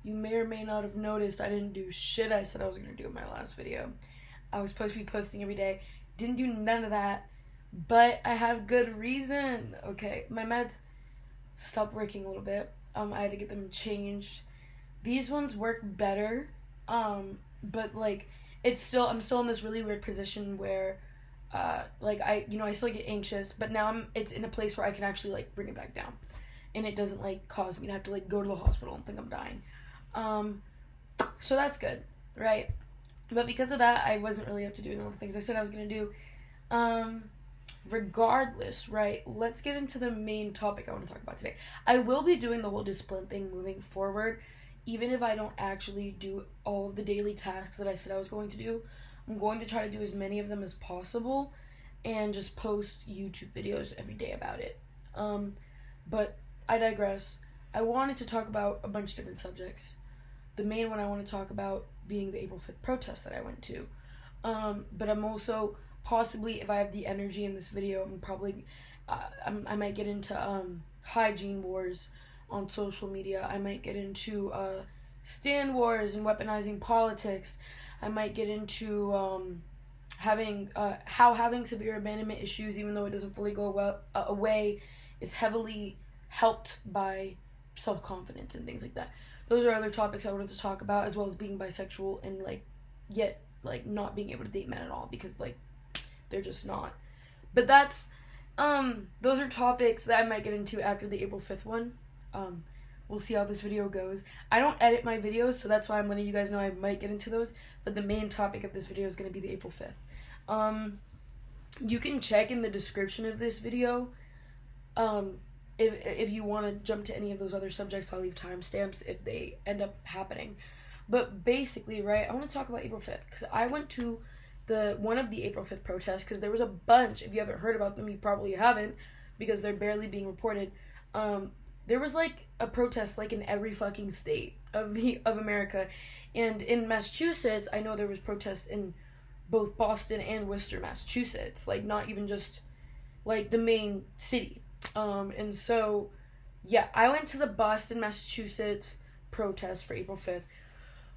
You may or may not have noticed I didn't do shit I said I was going to do in my last video. I was supposed to be posting every day. Didn't do none of that. But I have good reason. Okay, my meds stopped working a little bit. I had to get them changed. These ones work better. But like I'm still in this really weird position where I still get anxious, but now it's in a place where I can actually like bring it back down. And it doesn't like cause me to have to like go to the hospital and think I'm dying. So that's good, right? But because of that, I wasn't really up to doing all the things I said I was gonna do. Regardless, right? Let's get into the main topic I want to talk about today. I will be doing the whole discipline thing moving forward, even if I don't actually do all of the daily tasks that I said I was going to do. I'm going to try to do as many of them as possible and just post YouTube videos every day about it. But I digress. I wanted to talk about a bunch of different subjects. The main one I want to talk about being the April 5th protest that I went to. But I'm also possibly, if I have the energy in this video, I might get into hygiene wars on social media. I might get into stand wars and weaponizing politics. I might get into how having severe abandonment issues, even though it doesn't fully go away, is heavily helped by self-confidence and things like that. Those are other topics I wanted to talk about, as well as being bisexual and yet not being able to date men at all, because they're just not. But those are topics that I might get into after the April 5th one. We'll see how this video goes. I don't edit my videos, so that's why I'm letting you guys know I might get into those, but the main topic of this video is going to be the April 5th. You can check in the description of this video, if you want to jump to any of those other subjects. I'll leave timestamps if they end up happening. But basically, right, I want to talk about April 5th, because I went to one of the April 5th protests, because there was a bunch. If you haven't heard about them, you probably haven't, because they're barely being reported. There was a protest in every fucking state of America, and in Massachusetts, I know there was protests in both Boston and Worcester, Massachusetts, not even just the main city. And so yeah, I went to the Boston, Massachusetts protest for April 5th,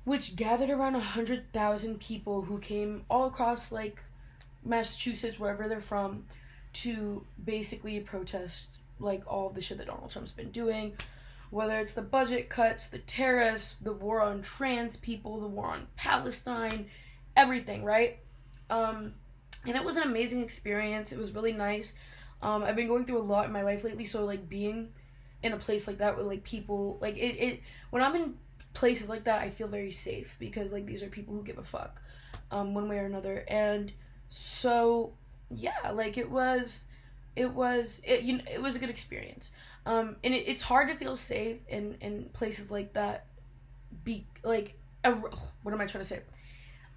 which gathered around 100,000 people who came all across Massachusetts, wherever they're from, to basically protest all of the shit that Donald Trump's been doing, whether it's the budget cuts, the tariffs, the war on trans people, the war on Palestine, everything, right? And it was an amazing experience. It was really nice. I've been going through a lot in my life lately, so being in a place like that with people, when I'm in places like that, I feel very safe, because these are people who give a fuck, one way or another. And so yeah, it was a good experience. And it's hard to feel safe in places like that. What am I trying to say?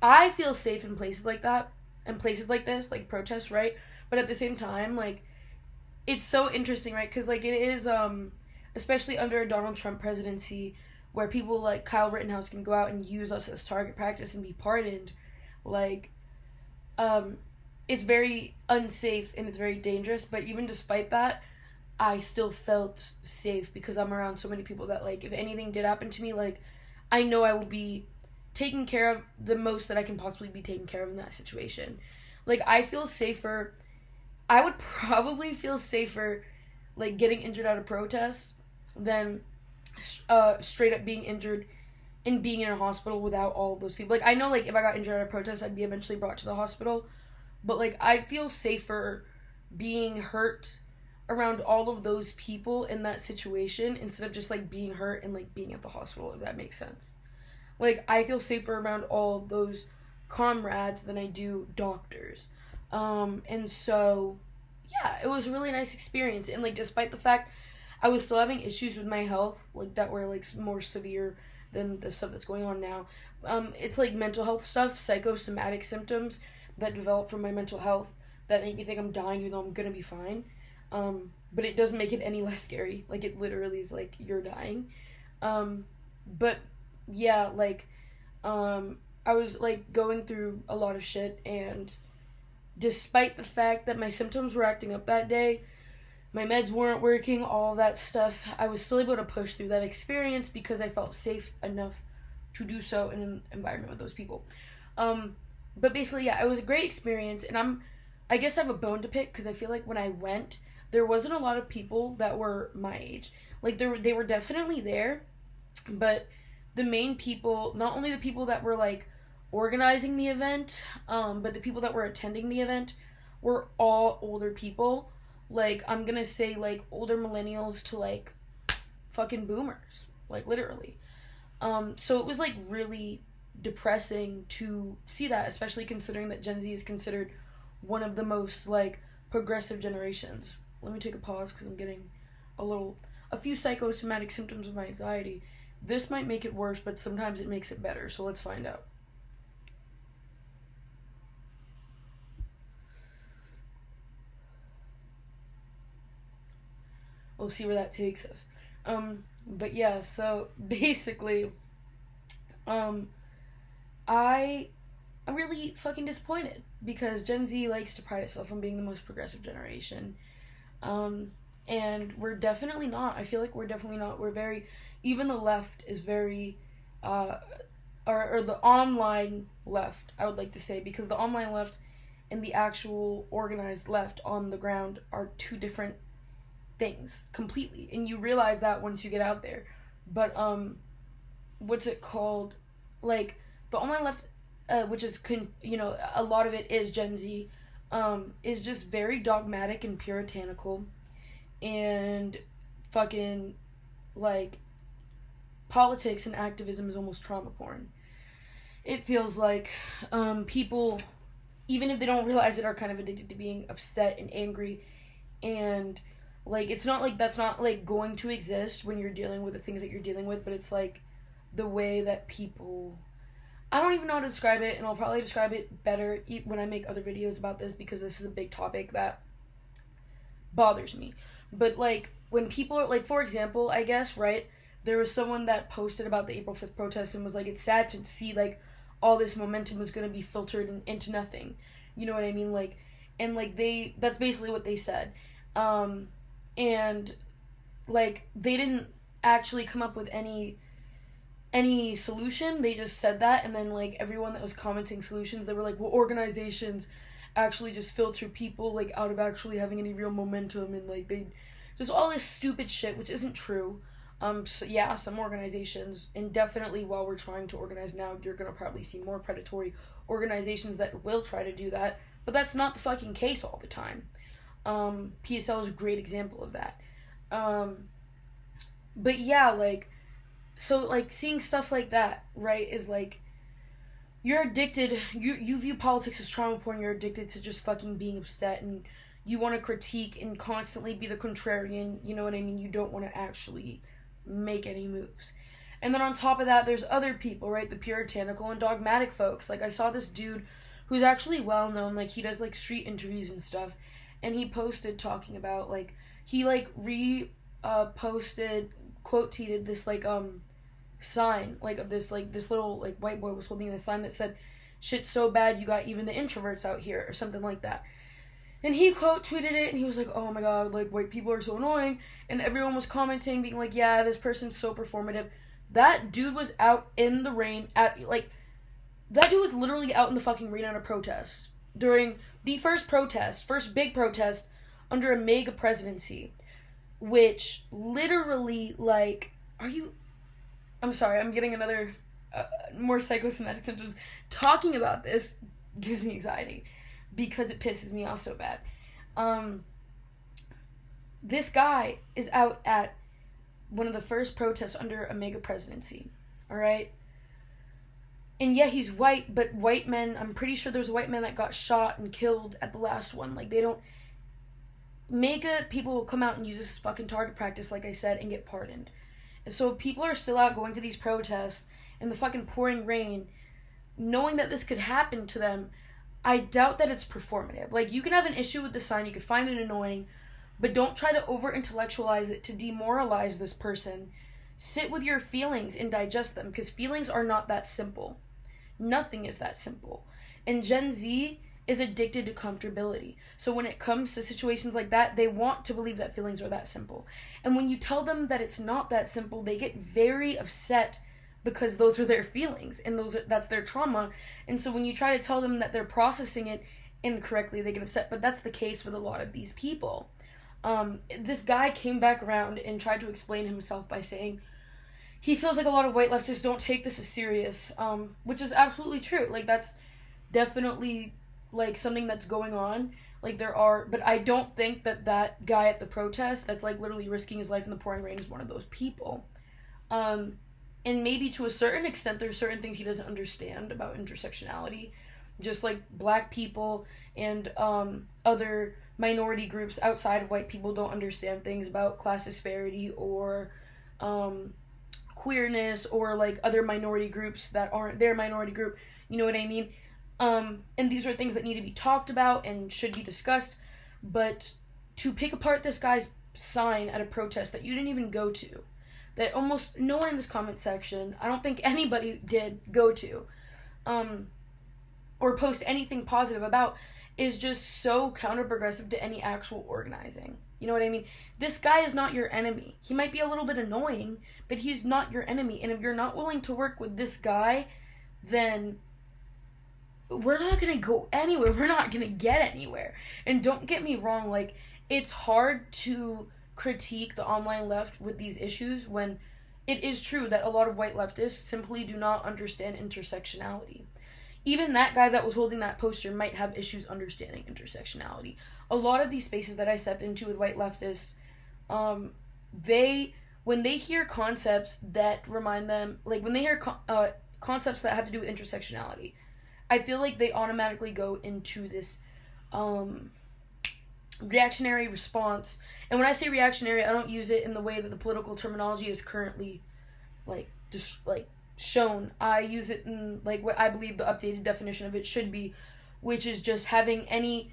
I feel safe in places like that, and places like this, protests, right? But at the same time, it's so interesting, right? Because it is, especially under a Donald Trump presidency, where people like Kyle Rittenhouse can go out and use us as target practice and be pardoned. It's very unsafe and it's very dangerous, but even despite that, I still felt safe, because I'm around so many people that if anything did happen to me, I know I will be taken care of the most that I can possibly be taken care of in that situation. I feel safer. I would probably feel safer getting injured at a protest than straight up being injured and being in a hospital without all of those people. I know if I got injured at a protest, I'd be eventually brought to the hospital, but I'd feel safer being hurt around all of those people in that situation, instead of just being hurt and being at the hospital, if that makes sense. I feel safer around all of those comrades than I do doctors. And so yeah, it was a really nice experience. And despite the fact I was still having issues with my health, that were more severe than the stuff that's going on now. It's mental health stuff, psychosomatic symptoms that develop from my mental health that make me think I'm dying, even though I'm gonna be fine. But it doesn't make it any less scary. It literally is you're dying. But yeah, I was going through a lot of shit, and despite the fact that my symptoms were acting up that day, my meds weren't working, all of that stuff. I was still able to push through that experience because I felt safe enough to do so in an environment with those people. But basically, yeah, it was a great experience, and I guess I have a bone to pick because I feel like when I went, there wasn't a lot of people that were my age. Like, they were definitely there, but the main people, not only the people that were, like, organizing the event, but the people that were attending the event were all older people. Like, I'm gonna say, like, older millennials to, like, fucking boomers. Like, literally. So it was, like, really depressing to see that, especially considering that Gen Z is considered one of the most, like, progressive generations. Let me take a pause because I'm getting a few psychosomatic symptoms of my anxiety. This might make it worse, but sometimes it makes it better, so let's find out. We'll see where that takes us. But yeah, so basically, I'm really fucking disappointed because Gen Z likes to pride itself on being the most progressive generation. And we're definitely not. I feel like we're definitely not. We're very, even the left is very, or the online left, I would like to say, because the online left and the actual organized left on the ground are two different things completely, and you realize that once you get out there. But what's it called, like the online left, which is a lot of it is Gen Z, is just very dogmatic and puritanical and fucking, like, politics and activism is almost trauma porn. It feels like people, even if they don't realize it, are kind of addicted to being upset and angry, and like, it's not like that's not, like, going to exist when you're dealing with the things that you're dealing with, but it's, like, the way that people... I don't even know how to describe it, and I'll probably describe it better when I make other videos about this, because this is a big topic that bothers me. But, like, when people are, like, for example, I guess, right, there was someone that posted about the April 5th protest and was like, it's sad to see, like, all this momentum was going to be filtered into nothing. You know what I mean? Like, and, like, that's basically what they said. And, like, they didn't actually come up with any solution. They just said that, and then, like, everyone that was commenting solutions, they were like, well, organizations actually just filter people, like, out of actually having any real momentum, and, like, they just all this stupid shit, which isn't true. So yeah, some organizations, and definitely while we're trying to organize now, you're gonna probably see more predatory organizations that will try to do that, but that's not the fucking case all the time. PSL is a great example of that. But yeah, like, so, like, seeing stuff like that, right, is like, you're addicted, you view politics as trauma porn, you're addicted to just fucking being upset, and you want to critique and constantly be the contrarian, you know what I mean? You don't want to actually make any moves. And then on top of that, there's other people, right, the puritanical and dogmatic folks. Like, I saw this dude who's actually well known, like, he does, like, street interviews and stuff, and he posted talking about, like, he, like, posted, quote tweeted this, like, sign, like, of this, like, this little, like, white boy was holding this sign that said, shit's so bad you got even the introverts out here, or something like that. And he quote tweeted it, and he was like, oh my god, like, white people are so annoying, and everyone was commenting, being like, yeah, this person's so performative. That dude was out in the rain, that dude was literally out in the fucking rain at a protest, during the first big protest, under a mega presidency, which literally, like, I'm sorry, I'm getting another, more psychosomatic symptoms. Talking about this gives me anxiety, because it pisses me off so bad. This guy is out at one of the first protests under a mega presidency, alright? And yeah, he's white, but white men, I'm pretty sure there's a white man that got shot and killed at the last one. Like, they don't... Mega people will come out and use this fucking target practice, like I said, and get pardoned. And so people are still out going to these protests in the fucking pouring rain, knowing that this could happen to them. I doubt that it's performative. Like, you can have an issue with the sign, you could find it annoying, but don't try to over-intellectualize it to demoralize this person. Sit with your feelings and digest them, because feelings are not that simple. Nothing is that simple. And Gen Z is addicted to comfortability. So when it comes to situations like that, they want to believe that feelings are that simple. And when you tell them that it's not that simple, they get very upset because those are their feelings and that's their trauma. And so when you try to tell them that they're processing it incorrectly, they get upset. But that's the case with a lot of these people. This guy came back around and tried to explain himself by saying he feels like a lot of white leftists don't take this as serious, which is absolutely true. Like, that's definitely like something that's going on. Like, there are, but I don't think that guy at the protest that's like literally risking his life in the pouring rain is one of those people. And maybe to a certain extent there's certain things he doesn't understand about intersectionality, just like black people and other minority groups outside of white people don't understand things about class disparity or queerness or like other minority groups that aren't their minority group. You know what I mean? And these are things that need to be talked about and should be discussed. But to pick apart this guy's sign at a protest that you didn't even go to, that almost no one in this comment section, I don't think anybody did go to, or post anything positive about, is just so counter-progressive to any actual organizing. You know what I mean? This guy is not your enemy. He might be a little bit annoying, but he's not your enemy. And if you're not willing to work with this guy, then we're not going to go anywhere. We're not going to get anywhere. And don't get me wrong, like, it's hard to critique the online left with these issues when it is true that a lot of white leftists simply do not understand intersectionality. Even that guy that was holding that poster might have issues understanding intersectionality. A lot of these spaces that I step into with white leftists, when they hear concepts that remind them, like when they hear concepts that have to do with intersectionality, I feel like they automatically go into this reactionary response. And when I say reactionary, I don't use it in the way that the political terminology is currently shown. I use it in like what I believe the updated definition of it should be, which is just having any,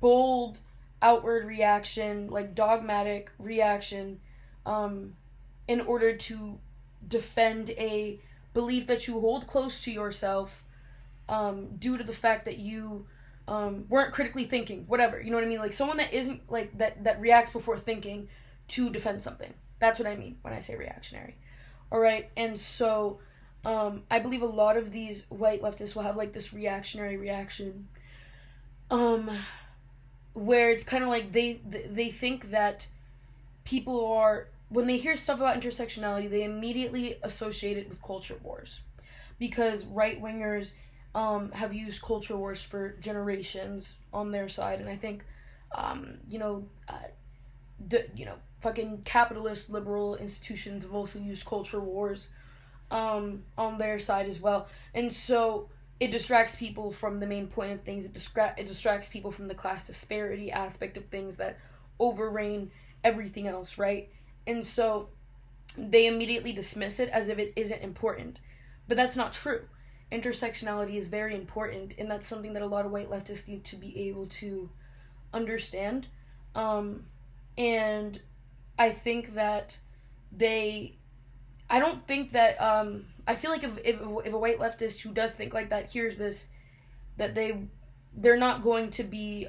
bold outward reaction, like dogmatic reaction, in order to defend a belief that you hold close to yourself, due to the fact that you weren't critically thinking, whatever, you know what I mean? Like someone that isn't like that reacts before thinking to defend something. That's what I mean when I say reactionary. All right, and so I believe a lot of these white leftists will have like this reactionary reaction, where it's kind of like they think that people are, when they hear stuff about intersectionality, they immediately associate it with culture wars, because right-wingers have used culture wars for generations on their side, and I think fucking capitalist liberal institutions have also used culture wars on their side as well. And so it distracts people from the main point of things. It distracts people from the class disparity aspect of things that overreign everything else, right? And so they immediately dismiss it as if it isn't important. But that's not true. Intersectionality is very important, and that's something that a lot of white leftists need to be able to understand. And I think that I don't think that, I feel like if a white leftist who does think like that hears this, that they're not going to be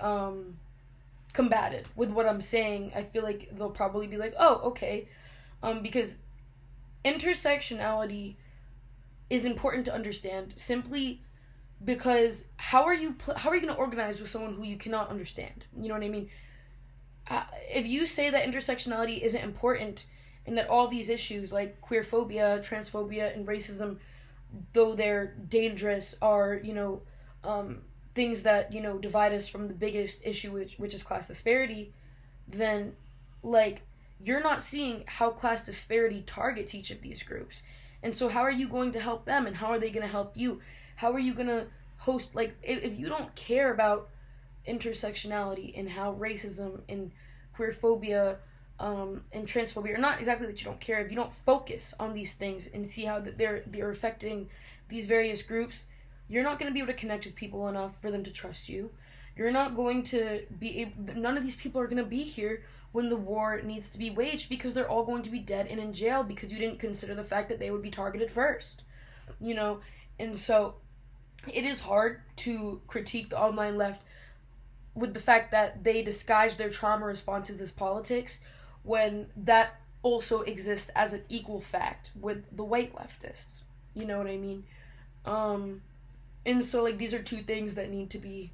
combative with what I'm saying. I feel like they'll probably be like, oh, okay, because intersectionality is important to understand simply because how are you going to organize with someone who you cannot understand? You know what I mean? If you say that intersectionality isn't important and that all these issues like queerphobia, transphobia, and racism, though they're dangerous, are, things that, divide us from the biggest issue, which is class disparity, then, like, you're not seeing how class disparity targets each of these groups. And so how are you going to help them, and how are they going to help you? How are you going to host, like, if you don't care about intersectionality and how racism and queerphobia and transphobia, or not exactly that you don't care, if you don't focus on these things and see how they're affecting these various groups, you're not going to be able to connect with people enough for them to trust you. You're not going to be able, none of these people are going to be here when the war needs to be waged, because they're all going to be dead and in jail because you didn't consider the fact that they would be targeted first, And so it is hard to critique the online left with the fact that they disguise their trauma responses as politics when that also exists as an equal fact with the white leftists. You know what I mean? Um, and so, like, these are two things that need to be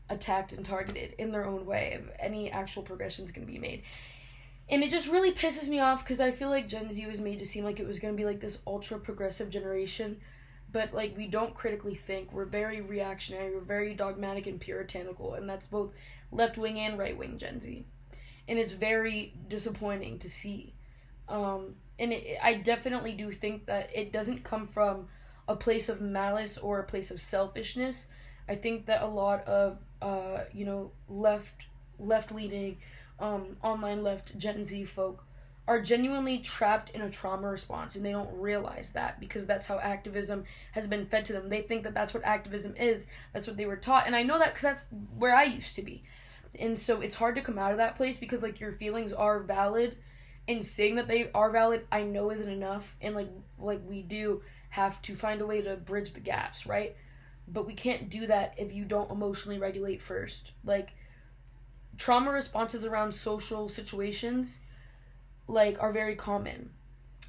attacked and targeted in their own way if any actual progression is going to be made. And it just really pisses me off because I feel like Gen Z was made to seem like it was going to be like this ultra progressive generation. But like we don't critically think. We're very reactionary. We're very dogmatic and puritanical, and that's both left wing and right wing Gen Z. And it's very disappointing to see. I definitely do think that it doesn't come from a place of malice or a place of selfishness. I think that a lot of left leaning online left Gen Z folk are genuinely trapped in a trauma response, and they don't realize that because that's how activism has been fed to them. They think that that's what activism is. That's what they were taught, and I know that because that's where I used to be. And so it's hard to come out of that place because like your feelings are valid, and saying that they are valid I know isn't enough, and like we do have to find a way to bridge the gaps, right? But we can't do that if you don't emotionally regulate first. Like trauma responses around social situations like are very common.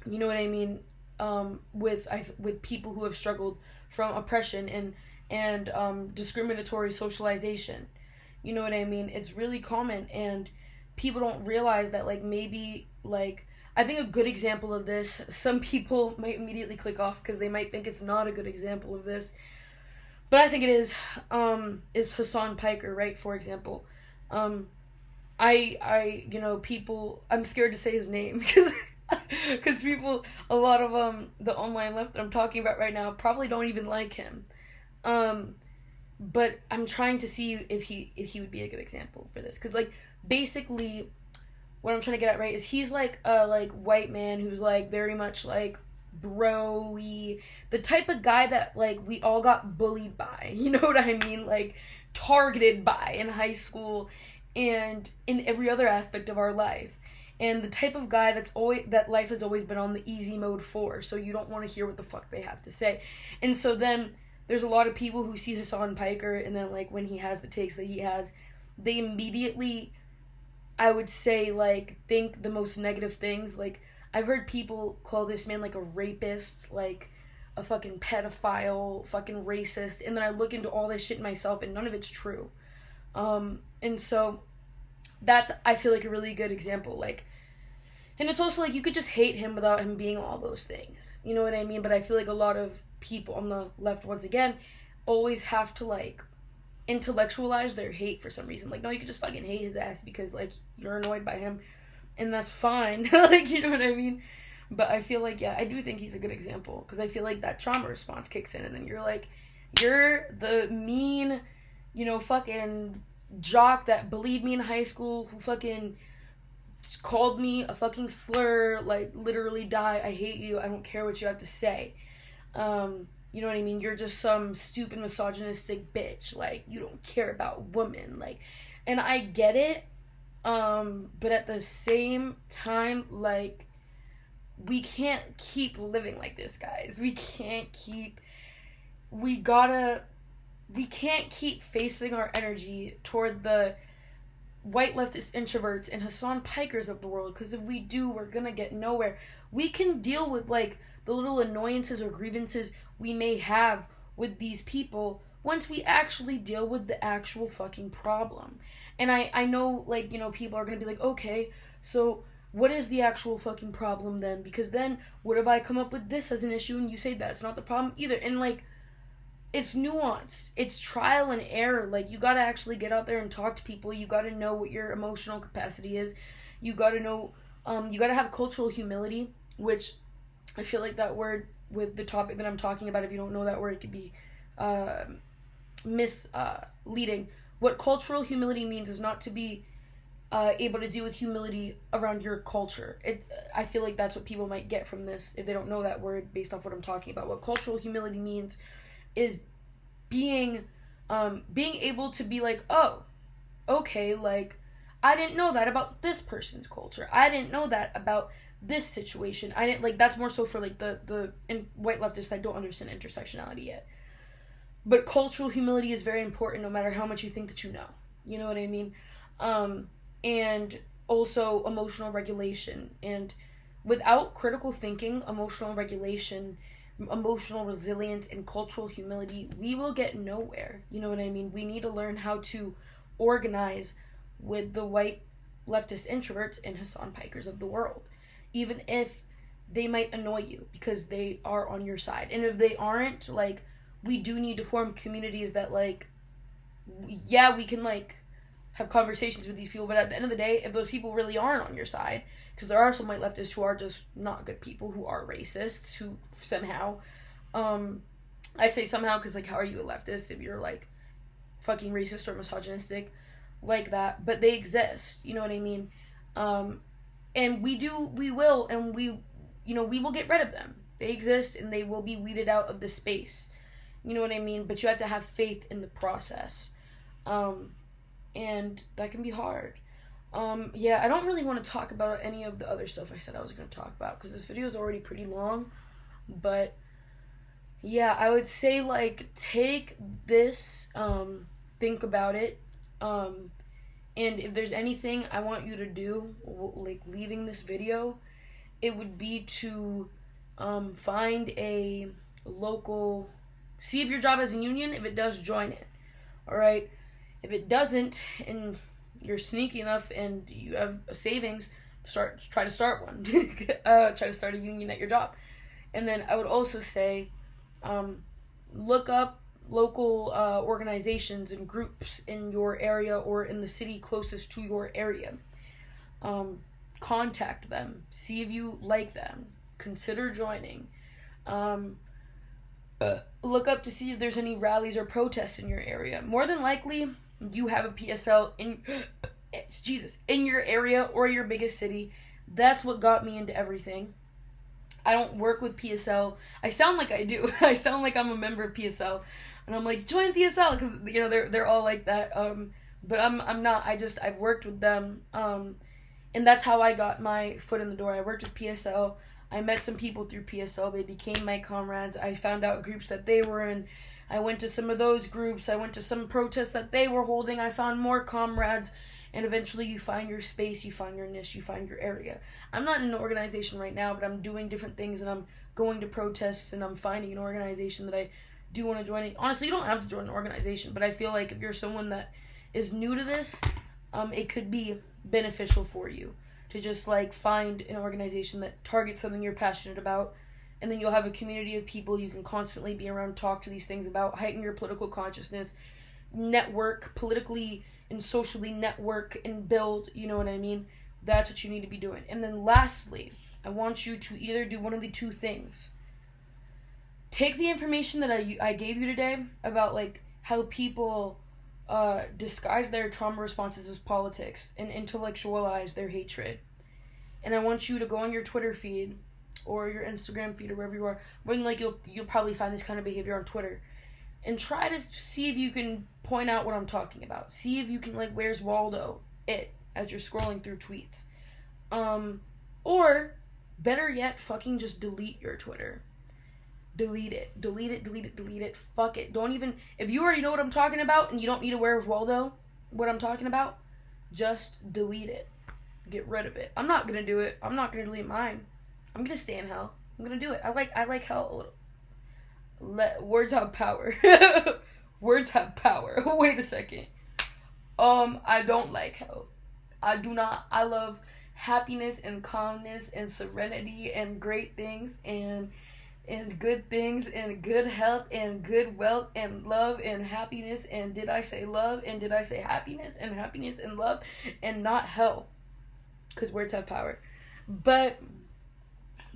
You know what I mean? With people who have struggled from oppression and discriminatory socialization. You know what I mean? It's really common, and people don't realize that like maybe like I think a good example of this. Some people might immediately click off because they might think it's not a good example of this, but I think it is Hassan Piker, right? For example, people, I'm scared to say his name because people, a lot of the online left that I'm talking about right now probably don't even like him. But I'm trying to see if he would be a good example for this, because like basically what I'm trying to get at, right, is he's like a like white man who's like very much like bro-y, the type of guy that like we all got bullied by, you know what I mean, like targeted by in high school and in every other aspect of our life, and the type of guy that life has always been on the easy mode for, so you don't want to hear what the fuck they have to say. And so then there's a lot of people who see Hassan Piker, and then like when he has the takes that he has, they immediately, I would say, like think the most negative things. Like I've heard people call this man like a rapist, like a fucking pedophile, fucking racist, and then I look into all this shit myself and none of it's true. And so that's, I feel like, a really good example. Like, and it's also like you could just hate him without him being all those things. You know what I mean? But I feel like a lot of people on the left, once again, always have to like intellectualize their hate for some reason. Like, no, you could just fucking hate his ass because like you're annoyed by him, and that's fine. Like, you know what I mean? But I feel like, yeah, I do think he's a good example because I feel like that trauma response kicks in, and then you're like, you're the mean, fucking jock that bullied me in high school, who fucking called me a fucking slur, like literally die, I hate you, I don't care what you have to say. You know what I mean? You're just some stupid misogynistic bitch, like you don't care about women, like, and I get it, but at the same time, like, we can't keep living like this, guys. We can't keep facing our energy toward the white leftist introverts and Hassan Pikers of the world, because if we do, we're gonna get nowhere. We can deal with like the little annoyances or grievances we may have with these people once we actually deal with the actual fucking problem. And I know, like, people are gonna be like, okay, so what is the actual fucking problem then? Because then what if I come up with this as an issue and you say that's not the problem either? And like, it's nuanced. It's trial and error. Like, you gotta actually get out there and talk to people. You gotta know what your emotional capacity is. You gotta know, you gotta have cultural humility, which I feel like that word with the topic that I'm talking about, if you don't know that word, it could be misleading. What cultural humility means is not to be able to deal with humility around your culture. I feel like that's what people might get from this if they don't know that word based off what I'm talking about. What cultural humility means is being able to be like, oh, okay, like, I didn't know that about this person's culture. I didn't know that about this situation. I didn't, like, that's more so for like the white leftists that don't understand intersectionality yet. But cultural humility is very important no matter how much you think that you know. You know what I mean? And also emotional regulation. And without critical thinking, emotional regulation, emotional resilience, and cultural humility, we will get nowhere. You know what I mean? We need to learn how to organize with the white leftist introverts and Hassan Pikers of the world. Even if they might annoy you because they are on your side. And if they aren't, like, we do need to form communities that, like, yeah, we can, like, have conversations with these people, but at the end of the day, if those people really aren't on your side, because there are some white leftists who are just not good people, who are racists, who somehow, I say somehow because, like, how are you a leftist if you're, like, fucking racist or misogynistic like that? But they exist, you know what I mean? And we will get rid of them. They exist and they will be weeded out of the space. You know what I mean? But you have to have faith in the process. And that can be hard. Yeah, I don't really want to talk about any of the other stuff I said I was going to talk about because this video is already pretty long. But yeah, I would say, like, take this, think about it, and if there's anything I want you to do, like, leaving this video, it would be to find a local, see if your job has a union. If it does, join it. Alright? If it doesn't, and you're sneaky enough and you have a savings, try to start one. Try to start a union at your job. And then I would also say, look up local organizations and groups in your area or in the city closest to your area. Contact them. See if you like them. Consider joining. Look up to see if there's any rallies or protests in your area. More than likely, you have a PSL in your area or your biggest city. That's what got me into everything. I don't work with PSL. I sound like I do. I sound like I'm a member of PSL, and I'm like, join PSL, because, you know, they're all like that. But I'm not. I've worked with them. And that's how I got my foot in the door. I worked with PSL. I met some people through PSL. They became my comrades. I found out groups that they were in. I went to some of those groups. I went to some protests that they were holding. I found more comrades. And eventually you find your space, you find your niche, you find your area. I'm not in an organization right now, but I'm doing different things, and I'm going to protests, and I'm finding an organization that I do want to join. Honestly, you don't have to join an organization, but I feel like if you're someone that is new to this, it could be beneficial for you to just, like, find an organization that targets something you're passionate about, and then you'll have a community of people you can constantly be around, talk to these things about, heighten your political consciousness, network, politically and socially network and build, you know what I mean? That's what you need to be doing. And then lastly, I want you to either do one of the two things. Take the information that I gave you today about, like, how people disguise their trauma responses as politics and intellectualize their hatred. And I want you to go on your Twitter feed or your Instagram feed or wherever you are, when, like, you'll probably find this kind of behavior on Twitter, and try to see if you can point out what I'm talking about. See if you can, like, where's Waldo as you're scrolling through tweets. Or better yet, fucking just delete your Twitter. Delete it. Fuck it. Don't even, if you already know what I'm talking about and you don't need to where's Waldo what I'm talking about, just delete it. Get rid of it. I'm not gonna do it. I'm not gonna delete mine. I'm gonna stay in hell. I'm gonna do it. I like hell a little. Words have power. Words have power. Wait a second. I don't like hell. I do not. I love happiness and calmness and serenity and great things and good things and good health and good wealth and love and happiness. And did I say love? And did I say happiness and love and not hell? Because words have power. But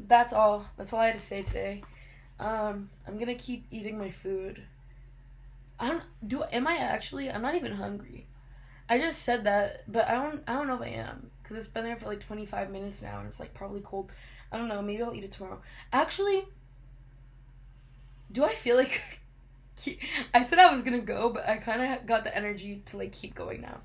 that's all. That's all I had to say today. I'm gonna keep eating my food. I'm not even hungry. I just said that, but I don't know if I am, because it's been there for like 25 minutes now, and it's like probably cold. I don't know, maybe I'll eat it tomorrow. Actually, do I feel like, I said I was gonna go, but I kind of got the energy to, like, keep going now.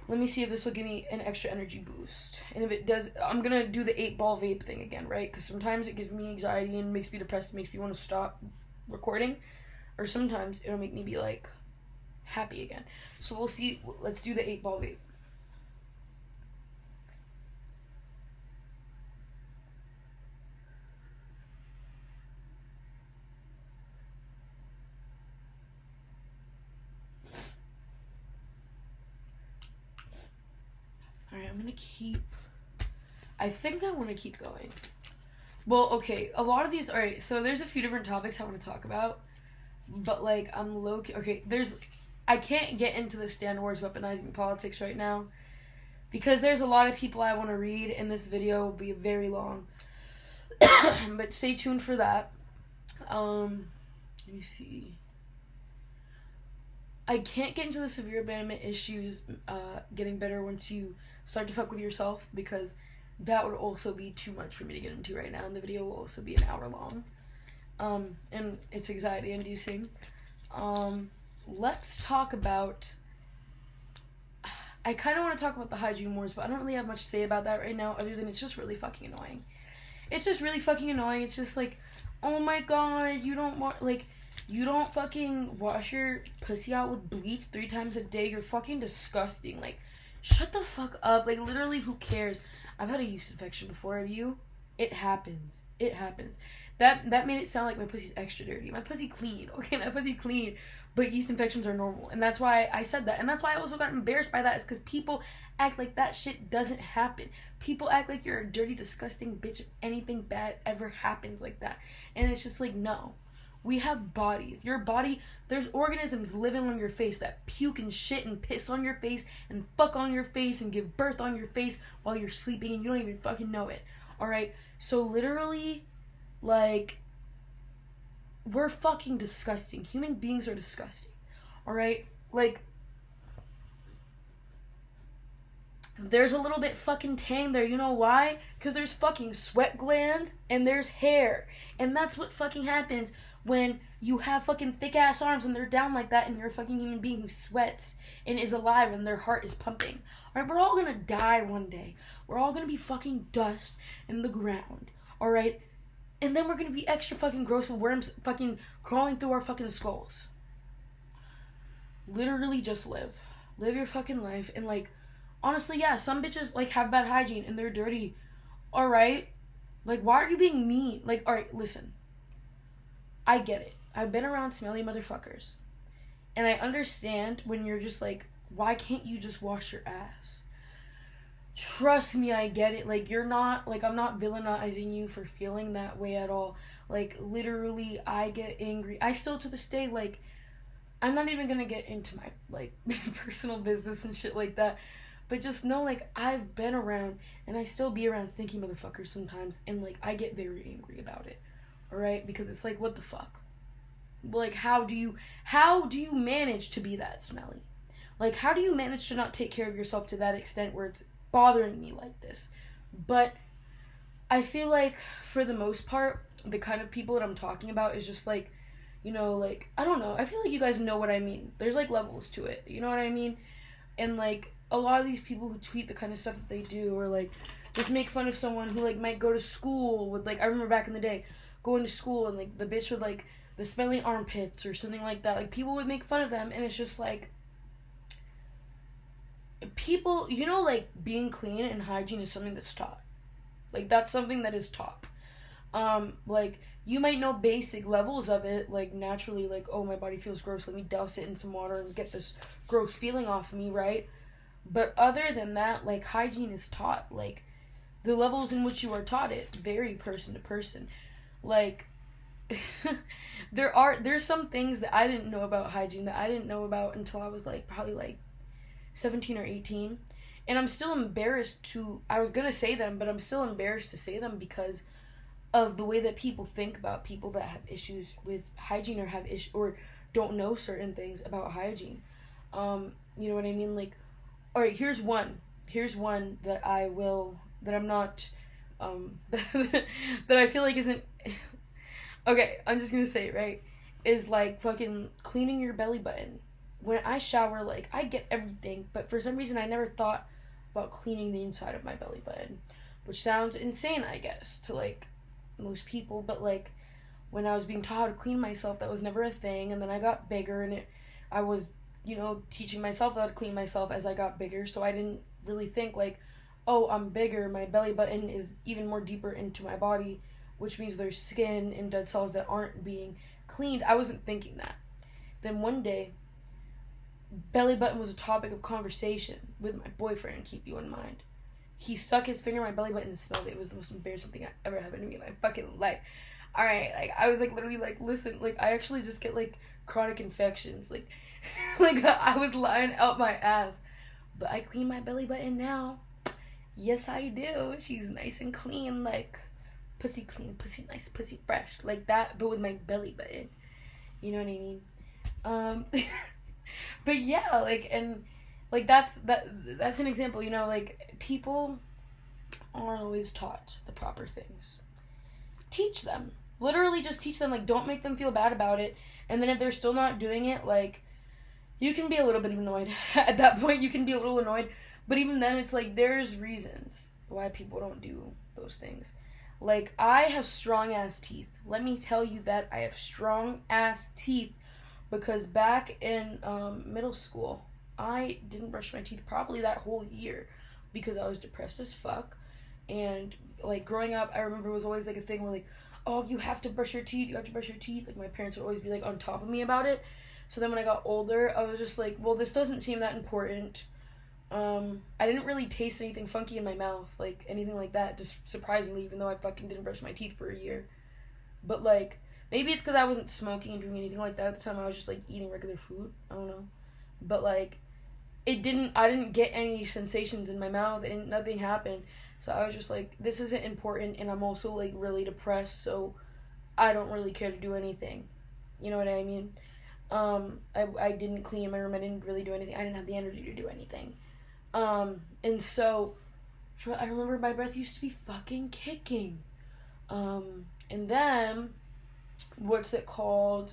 Let me see if this will give me an extra energy boost. And if it does, I'm going to do the 8-ball vape thing again, right? Because sometimes it gives me anxiety and makes me depressed, makes me want to stop recording. or sometimes it'll make me be like happy again. So we'll see. Let's do the 8-ball vape. Alright, I'm gonna keep. I think I want to keep going. Well, okay, a lot of these. Alright, so there's a few different topics I want to talk about. But, like, I'm low key. Okay, I can't get into the Stan Wars weaponizing politics right now. Because there's a lot of people I want to read, and this video will be very long. But stay tuned for that. Let me see. I can't get into the severe abandonment issues getting better once you start to fuck with yourself, because that would also be too much for me to get into right now, and the video will also be an hour long. And it's anxiety inducing. Let's talk about, I kind of want to talk about the hygiene wars, but I don't really have much to say about that right now, other than it's just really fucking annoying. It's just really fucking annoying. It's just like, oh my god, you don't fucking wash your pussy out with bleach 3 times a day. You're fucking disgusting. Like, shut the fuck up. Like, literally, who cares? I've had a yeast infection before. Have you? It happens. It happens. That made it sound like my pussy's extra dirty. My pussy clean. Okay, my pussy clean. But yeast infections are normal. And that's why I said that. And that's why I also got embarrassed by that. Is because people act like that shit doesn't happen. People act like you're a dirty, disgusting bitch if anything bad ever happens like that. And it's just like, no. We have bodies. Your body, there's organisms living on your face that puke and shit and piss on your face and fuck on your face and give birth on your face while you're sleeping and you don't even fucking know it. Alright? So literally, like, we're fucking disgusting. Human beings are disgusting. Alright? Like, there's a little bit fucking tang there. You know why? Because there's fucking sweat glands and there's hair. And that's what fucking happens when you have fucking thick ass arms and they're down like that and you're a fucking human being who sweats and is alive and their heart is pumping. Alright, we're all gonna die one day. We're all gonna be fucking dust in the ground. Alright? And then we're gonna be extra fucking gross with worms fucking crawling through our fucking skulls. Literally just live. Live your fucking life. And like, honestly, yeah, some bitches like have bad hygiene and they're dirty. Alright? Like, why are you being mean? Like, alright, listen. I get it. I've been around smelly motherfuckers. And I understand when you're just like, why can't you just wash your ass? Trust me, I get it. Like, you're not, like, I'm not villainizing you for feeling that way at all. Like, literally, I get angry. I still, to this day, like, I'm not even gonna get into my, like, personal business and shit like that. But just know, like, I've been around, and I still be around stinky motherfuckers sometimes, and, like, I get very angry about it. Alright? Because it's like, what the fuck? Like, how do you manage to be that smelly? Like, how do you manage to not take care of yourself to that extent where it's bothering me like this? But I feel like, for the most part, the kind of people that I'm talking about is just like, you know, like, I don't know. I feel like you guys know what I mean. There's, like, levels to it. You know what I mean? And, like, a lot of these people who tweet the kind of stuff that they do, or, like, just make fun of someone who, like, might go to school with, like, I remember back in the day, going to school and, like, the bitch with, like, the smelly armpits or something like that. Like, people would make fun of them, and it's just, like, people, you know, like, being clean and hygiene is something that's taught. Like, that's something that is taught. Like, you might know basic levels of it, like, naturally, like, oh, my body feels gross, let me douse it in some water and get this gross feeling off of me, right? But other than that, like, hygiene is taught. Like, the levels in which you are taught it vary person to person. Like, there's some things that I didn't know about hygiene that I didn't know about until I was, like, probably, like, 17 or 18. And I'm still embarrassed I was gonna say them, but I'm still embarrassed to say them because of the way that people think about people that have issues with hygiene or or don't know certain things about hygiene. You know what I mean? Like, alright, here's one that I'm not, that I feel like isn't, okay, I'm just gonna say it, right? Is like fucking cleaning your belly button. When I shower, like, I get everything, but for some reason I never thought about cleaning the inside of my belly button, which sounds insane, I guess, to, like, most people, but, like, when I was being taught how to clean myself, that was never a thing. And then I got bigger, and I was, teaching myself how to clean myself as I got bigger. So I didn't really think like, oh, I'm bigger. My belly button is even more deeper into my body, which means there's skin and dead cells that aren't being cleaned. I wasn't thinking that. Then one day, belly button was a topic of conversation with my boyfriend, keep you in mind. He stuck his finger in my belly button and smelled it. It was the most embarrassing thing that ever happened to me in my fucking life. Alright, like, I was, like, literally, like, listen, like, I actually just get, like, chronic infections. Like, like, I was lying out my ass. But I clean my belly button now. Yes, I do. She's nice and clean, like, pussy clean, pussy nice, pussy fresh. Like that, but with my belly button. You know what I mean? But yeah, like, and, like, that's an example, like, people aren't always taught the proper things. Teach them. Literally just teach them, like, don't make them feel bad about it. And then if they're still not doing it, like, you can be a little bit annoyed. At that point, you can be a little annoyed. But even then, it's like, there's reasons why people don't do those things. Like, I have strong-ass teeth. Let me tell you that I have strong-ass teeth. Because back in middle school, I didn't brush my teeth probably that whole year. Because I was depressed as fuck. And, like, growing up, I remember it was always, like, a thing where, like, oh, you have to brush your teeth, you have to brush your teeth. Like, my parents would always be, like, on top of me about it. So then when I got older, I was just like, well, this doesn't seem that important. I didn't really taste anything funky in my mouth, like, anything like that, just surprisingly, even though I fucking didn't brush my teeth for a year. But, like, maybe it's because I wasn't smoking and doing anything like that at the time. I was just, like, eating regular food. I don't know. But, like, I didn't get any sensations in my mouth, and nothing happened. So I was just like, this isn't important, and I'm also, like, really depressed, so I don't really care to do anything. You know what I mean? I didn't clean my room, I didn't really do anything, I didn't have the energy to do anything. And so, I remember my breath used to be fucking kicking. And then, what's it called?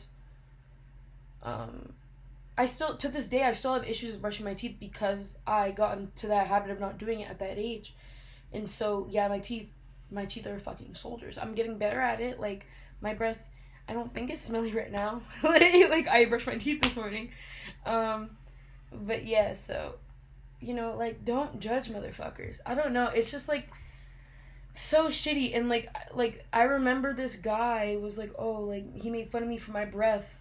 I still, to this day, I still have issues with brushing my teeth because I got into that habit of not doing it at that age. And so, yeah, my teeth are fucking soldiers. I'm getting better at it. Like, my breath, I don't think it's smelly right now. Like, I brushed my teeth this morning. But yeah, so, like, don't judge motherfuckers. I don't know. It's just, like, so shitty. And, like, I remember this guy was like, oh, like, he made fun of me for my breath.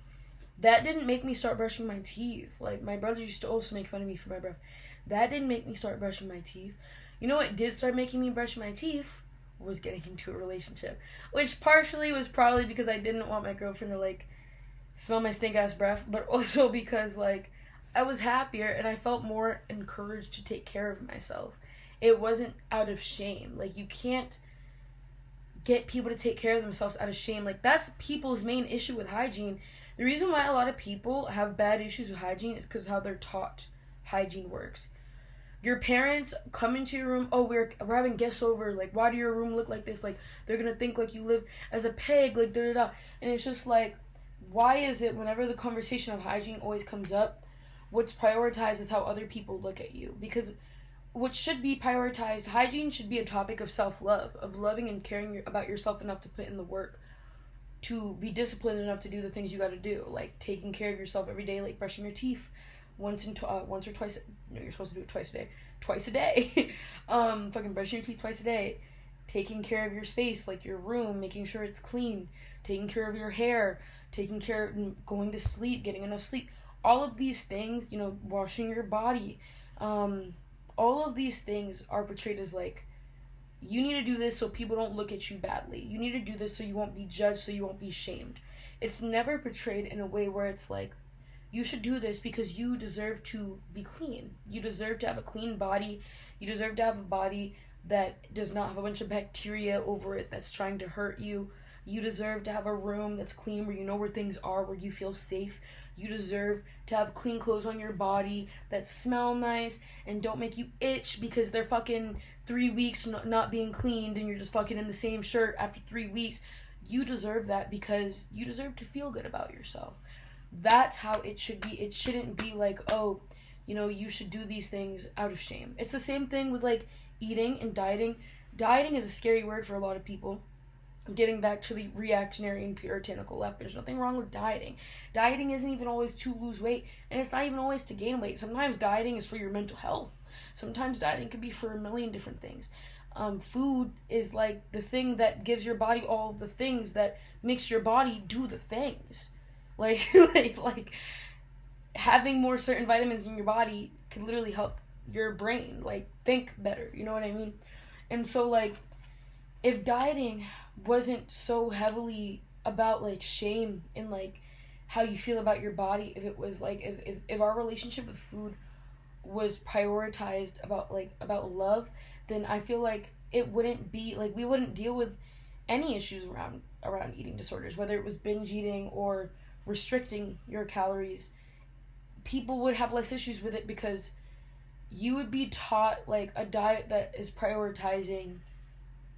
That didn't make me start brushing my teeth. Like, my brother used to also make fun of me for my breath. That didn't make me start brushing my teeth. You know what did start making me brush my teeth? Was getting into a relationship. Which partially was probably because I didn't want my girlfriend to, like, smell my stink-ass breath. But also because, like, I was happier and I felt more encouraged to take care of myself. It wasn't out of shame. Like, you can't get people to take care of themselves out of shame. Like, that's people's main issue with hygiene. The reason why a lot of people have bad issues with hygiene is because how they're taught hygiene works. Your parents come into your room, oh, we're having guests over, like, why do your room look like this? Like, they're gonna think, like, you live as a pig, like, da-da-da. And it's just, like, why is it whenever the conversation of hygiene always comes up, what's prioritized is how other people look at you? Because what should be prioritized, hygiene should be a topic of self-love, of loving and caring about yourself enough to put in the work, to be disciplined enough to do the things you gotta do, like, taking care of yourself every day, like, brushing your teeth, once or twice. No, you're supposed to do it twice a day. Fucking brushing your teeth twice a day. Taking care of your space, like your room, making sure it's clean. Taking care of your hair. Taking care of going to sleep, getting enough sleep. All of these things, washing your body. All of these things are portrayed as, like, you need to do this so people don't look at you badly. You need to do this so you won't be judged, so you won't be shamed. It's never portrayed in a way where it's like, you should do this because you deserve to be clean. You deserve to have a clean body. You deserve to have a body that does not have a bunch of bacteria over it that's trying to hurt you. You deserve to have a room that's clean where you know where things are, where you feel safe. You deserve to have clean clothes on your body that smell nice and don't make you itch because they're fucking 3 weeks not being cleaned and you're just fucking in the same shirt after 3 weeks. You deserve that because you deserve to feel good about yourself. That's how it should be. It shouldn't be like, oh, you should do these things out of shame. It's the same thing with, like, eating and dieting. Dieting is a scary word for a lot of people getting back to the reactionary and puritanical left, there's nothing wrong with dieting. Dieting isn't even always to lose weight, and it's not even always to gain weight. Sometimes dieting is for your mental health. Sometimes dieting could be for a million different things. Food is like the thing that gives your body all of the things that makes your body do the things. Like, like having more certain vitamins in your body could literally help your brain, like, think better. You know what I mean? And so, like, if dieting wasn't so heavily about, like, shame and, like, how you feel about your body, if it was, like, if our relationship with food was prioritized about, like, about love, then I feel like it wouldn't be, like, we wouldn't deal with any issues around eating disorders, whether it was binge eating or restricting your calories. People would have less issues with it because you would be taught, like, a diet that is prioritizing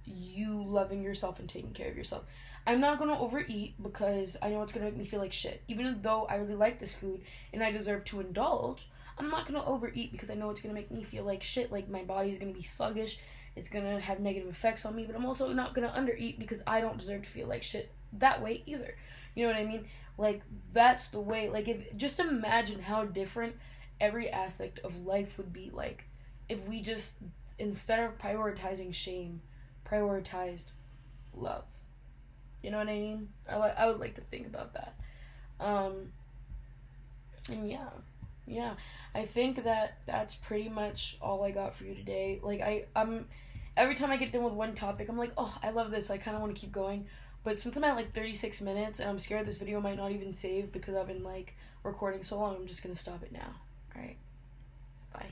you loving yourself and taking care of yourself. I'm not going to overeat because I know it's going to make me feel like shit. Even though I really like this food and I deserve to indulge, I'm not going to overeat because I know it's going to make me feel like shit. Like, my body is going to be sluggish. It's going to have negative effects on me. But I'm also not going to undereat because I don't deserve to feel like shit that way either. You know what I mean? Like, that's the way. Like, just imagine how different every aspect of life would be, like, if we just, instead of prioritizing shame, prioritized love. You know what I mean? I would like to think about that. And yeah, I think that's pretty much all I got for you today. Like, I'm every time I get done with one topic, I'm like, oh, I love this. I kind of want to keep going. But since I'm at, like, 36 minutes and I'm scared this video might not even save because I've been, like, recording so long, I'm just gonna stop it now. Alright, bye.